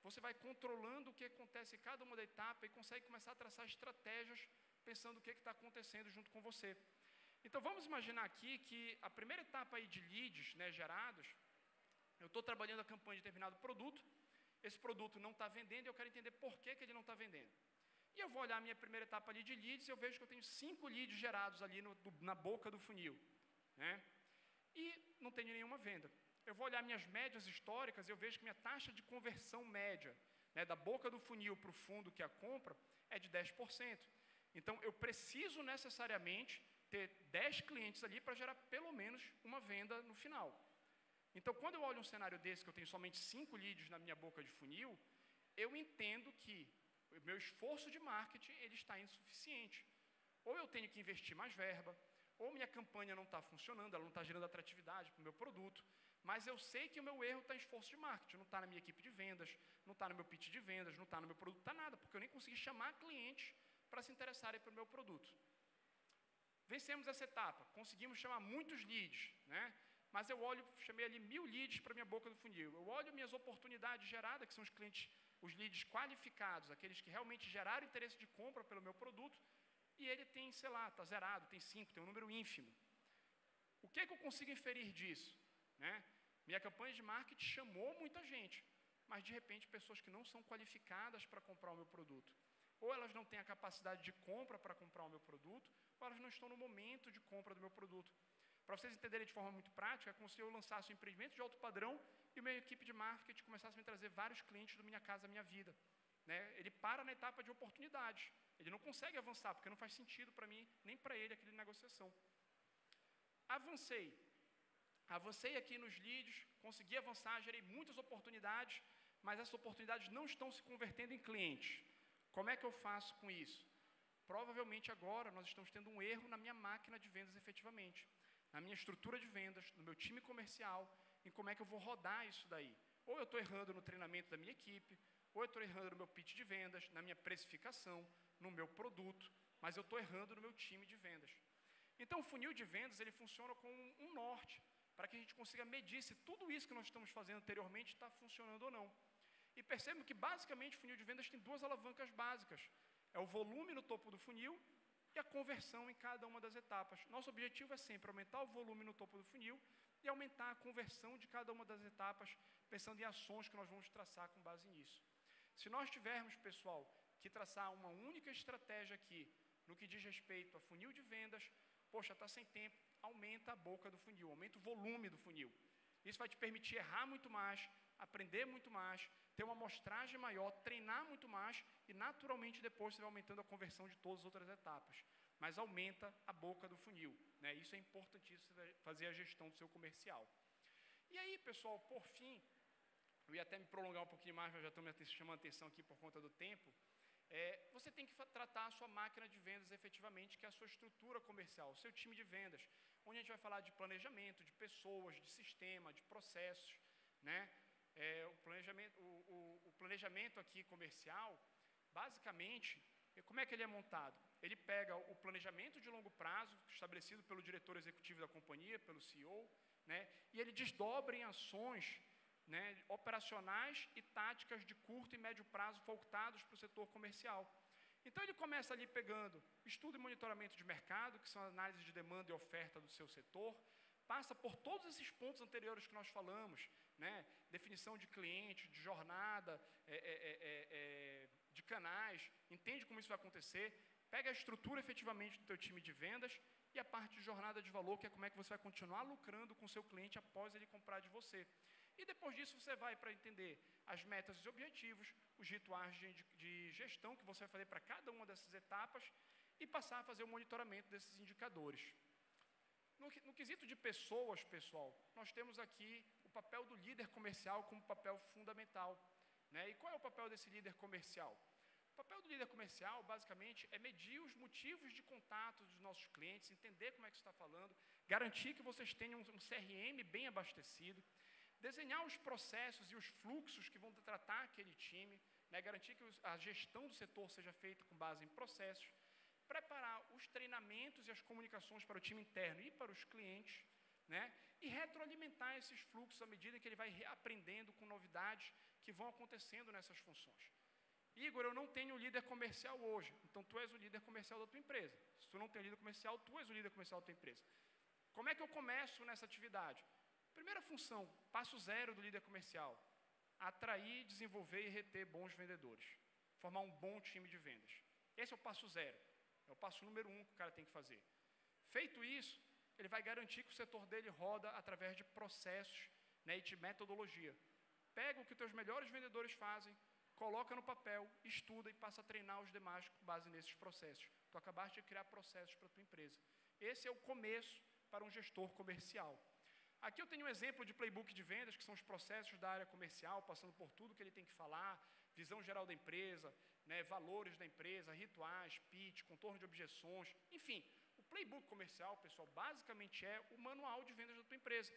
você vai controlando o que acontece em cada uma da etapa e consegue começar a traçar estratégias pensando o que está acontecendo junto com você. Então vamos imaginar aqui que a primeira etapa aí de leads, né, gerados, eu estou trabalhando a campanha de determinado produto, esse produto não está vendendo e eu quero entender por que ele não está vendendo. E eu vou olhar a minha primeira etapa ali de leads e eu vejo que eu tenho 5 leads gerados ali na boca do funil, né? E não tenho nenhuma venda. Eu vou olhar minhas médias históricas e eu vejo que minha taxa de conversão média, né, da boca do funil para o fundo, que é a compra, é de 10%. Então, eu preciso necessariamente ter 10 clientes ali para gerar pelo menos uma venda no final. Então, quando eu olho um cenário desse, que eu tenho somente 5 leads na minha boca de funil, eu entendo que o meu esforço de marketing ele está insuficiente. Ou eu tenho que investir mais verba, ou minha campanha não está funcionando, ela não está gerando atratividade para o meu produto, mas eu sei que o meu erro está em esforço de marketing, não está na minha equipe de vendas, não está no meu pitch de vendas, não está no meu produto, está nada, porque eu nem consegui chamar clientes para se interessarem pelo meu produto. Vencemos essa etapa, conseguimos chamar muitos leads, né? Mas eu olho, chamei ali 1000 leads para minha boca do funil, eu olho minhas oportunidades geradas, que são os clientes, os leads qualificados, aqueles que realmente geraram interesse de compra pelo meu produto, e ele tem, sei lá, está zerado, tem 5, tem um número ínfimo. O que eu consigo inferir disso, né? Minha campanha de marketing chamou muita gente, mas de repente pessoas que não são qualificadas para comprar o meu produto. Ou elas não têm a capacidade de compra para comprar o meu produto, ou elas não estão no momento de compra do meu produto. Para vocês entenderem de forma muito prática, é como se eu lançasse um empreendimento de alto padrão e minha equipe de marketing começasse a me trazer vários clientes do Minha Casa Minha Vida, né? Ele para na etapa de oportunidades. Ele não consegue avançar, porque não faz sentido para mim, nem para ele, aquela negociação. Avancei aqui nos leads, consegui avançar, gerei muitas oportunidades, mas essas oportunidades não estão se convertendo em clientes. Como é que eu faço com isso? Provavelmente agora nós estamos tendo um erro na minha máquina de vendas efetivamente, na minha estrutura de vendas, no meu time comercial, em como é que eu vou rodar isso daí. Ou eu estou errando no treinamento da minha equipe, ou eu estou errando no meu pitch de vendas, na minha precificação, no meu produto, mas eu estou errando no meu time de vendas. Então, o funil de vendas ele funciona como um norte, para que a gente consiga medir se tudo isso que nós estamos fazendo anteriormente está funcionando ou não. E percebam que, basicamente, o funil de vendas tem 2 alavancas básicas. É o volume no topo do funil e a conversão em cada uma das etapas. Nosso objetivo é sempre aumentar o volume no topo do funil e aumentar a conversão de cada uma das etapas, pensando em ações que nós vamos traçar com base nisso. Se nós tivermos, pessoal, que traçar uma única estratégia aqui, no que diz respeito a funil de vendas, poxa, está sem tempo, aumenta a boca do funil, aumenta o volume do funil. Isso vai te permitir errar muito mais, aprender muito mais, ter uma amostragem maior, treinar muito mais e, naturalmente, depois você vai aumentando a conversão de todas as outras etapas. Mas aumenta a boca do funil, né? Isso é importantíssimo, fazer a gestão do seu comercial. E aí, pessoal, por fim, eu ia até me prolongar um pouquinho mais, mas já estou me chamando a atenção aqui por conta do tempo. você tem que tratar a sua máquina de vendas efetivamente, que é a sua estrutura comercial, o seu time de vendas, onde a gente vai falar de planejamento, de pessoas, de sistema, de processos, né? O planejamento aqui comercial, basicamente, como é que ele é montado? Ele pega o planejamento de longo prazo, estabelecido pelo diretor executivo da companhia, pelo CEO, né? E ele desdobra em ações, né, operacionais e táticas de curto e médio prazo voltados para o setor comercial. Então, ele começa ali pegando estudo e monitoramento de mercado, que são análises de demanda e oferta do seu setor, passa por todos esses pontos anteriores que nós falamos, né? Definição de cliente, de jornada, de canais, entende como isso vai acontecer, pega a estrutura efetivamente do teu time de vendas e a parte de jornada de valor, que é como é que você vai continuar lucrando com o seu cliente após ele comprar de você. E depois disso você vai para entender as metas e objetivos, os rituais de gestão que você vai fazer para cada uma dessas etapas e passar a fazer o monitoramento desses indicadores. No quesito de pessoas, pessoal, nós temos aqui o papel do líder comercial como papel fundamental, né? E qual é o papel desse líder comercial? O papel do líder comercial, basicamente, é medir os motivos de contato dos nossos clientes, entender como é que você está falando, garantir que vocês tenham um CRM bem abastecido, desenhar os processos e os fluxos que vão tratar aquele time, né? Garantir que a gestão do setor seja feita com base em processos, preparar os treinamentos e as comunicações para o time interno e para os clientes, né? E retroalimentar esses fluxos à medida que ele vai aprendendo com novidades que vão acontecendo nessas funções. Igor, eu não tenho líder comercial hoje, então tu és o líder comercial da tua empresa. Se tu não tem líder comercial, tu és o líder comercial da tua empresa. Como é que eu começo nessa atividade? Primeira função, passo zero do líder comercial: atrair, desenvolver e reter bons vendedores. Formar um bom time de vendas. Esse é o passo zero. É o passo número 1 que o cara tem que fazer. Feito isso, ele vai garantir que o setor dele roda através de processos, né, e de metodologia. Pega o que os teus melhores vendedores fazem, coloca no papel, estuda e passa a treinar os demais com base nesses processos. Tu acabaste de criar processos para a tua empresa. Esse é o começo para um gestor comercial. Aqui eu tenho um exemplo de playbook de vendas, que são os processos da área comercial, passando por tudo que ele tem que falar, visão geral da empresa, né, valores da empresa, rituais, pitch, contorno de objeções, enfim. O playbook comercial, pessoal, basicamente é o manual de vendas da tua empresa.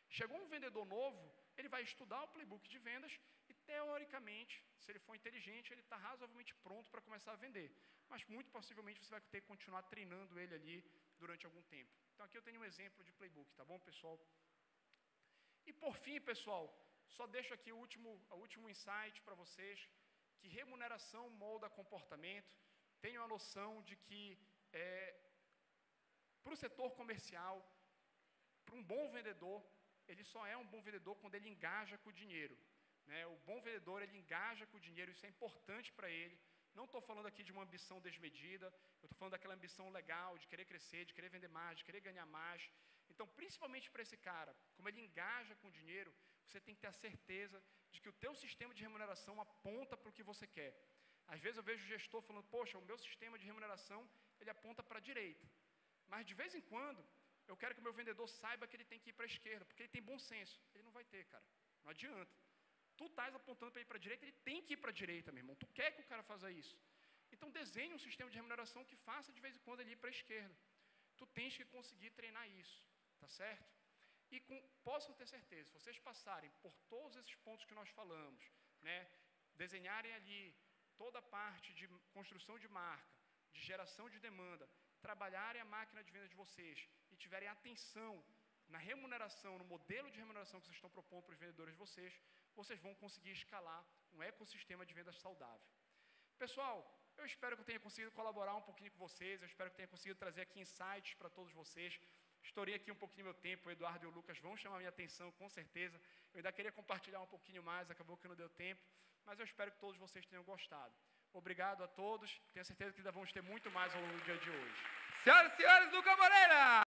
Chegou um vendedor novo, ele vai estudar o playbook de vendas e, teoricamente, se ele for inteligente, ele está razoavelmente pronto para começar a vender. Mas, muito possivelmente, você vai ter que continuar treinando ele ali durante algum tempo. Então, aqui eu tenho um exemplo de playbook, tá bom, pessoal? E, por fim, pessoal, só deixo aqui o último insight para vocês, que remuneração molda comportamento. Tenham a noção de que, para o setor comercial, para um bom vendedor, ele só é um bom vendedor quando ele engaja com o dinheiro, né? O bom vendedor, ele engaja com o dinheiro, isso é importante para ele. Não estou falando aqui de uma ambição desmedida, eu estou falando daquela ambição legal, de querer crescer, de querer vender mais, de querer ganhar mais. Então, principalmente para esse cara, como ele engaja com o dinheiro, você tem que ter a certeza de que o teu sistema de remuneração aponta para o que você quer. Às vezes eu vejo o gestor falando, poxa, o meu sistema de remuneração, ele aponta para a direita. Mas, de vez em quando, eu quero que o meu vendedor saiba que ele tem que ir para a esquerda, porque ele tem bom senso. Ele não vai ter, cara. Não adianta. Tu estás apontando para ir para a direita, ele tem que ir para a direita, meu irmão. Tu quer que o cara faça isso. Então, desenhe um sistema de remuneração que faça, de vez em quando, ele ir para a esquerda. Tu tens que conseguir treinar isso, tá certo? E possam ter certeza, se vocês passarem por todos esses pontos que nós falamos, né, desenharem ali toda a parte de construção de marca, de geração de demanda, trabalharem a máquina de venda de vocês e tiverem atenção na remuneração, no modelo de remuneração que vocês estão propondo para os vendedores de vocês, vocês vão conseguir escalar um ecossistema de vendas saudável. Pessoal, eu espero que eu tenha conseguido colaborar um pouquinho com vocês, eu espero que tenha conseguido trazer aqui insights para todos vocês. Estourei aqui um pouquinho meu tempo, o Eduardo e o Lucas vão chamar minha atenção, com certeza. Eu ainda queria compartilhar um pouquinho mais, acabou que não deu tempo, mas eu espero que todos vocês tenham gostado. Obrigado a todos, tenho certeza que ainda vamos ter muito mais ao longo do dia de hoje. Senhoras e senhores do Camoreira!